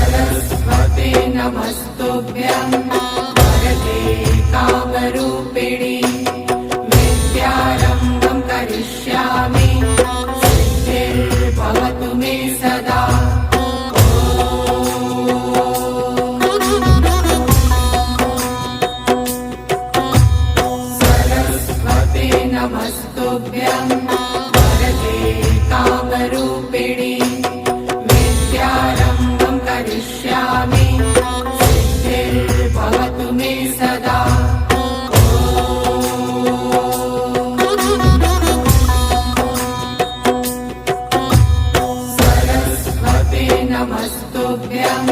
सरस्वते नमस्तुभ्यं वरदे कामरूपिणि विद्यारम्भं करिष्यामि सिद्धिर्भवतु मे सदा। सरस्वते नमस्तुभ्यं वरदे कामरूपिणि विद्यारम्भं करिष्यामि सिद्धिर्भवतु मे सदा। सरस्वते नमस्तुभ्यं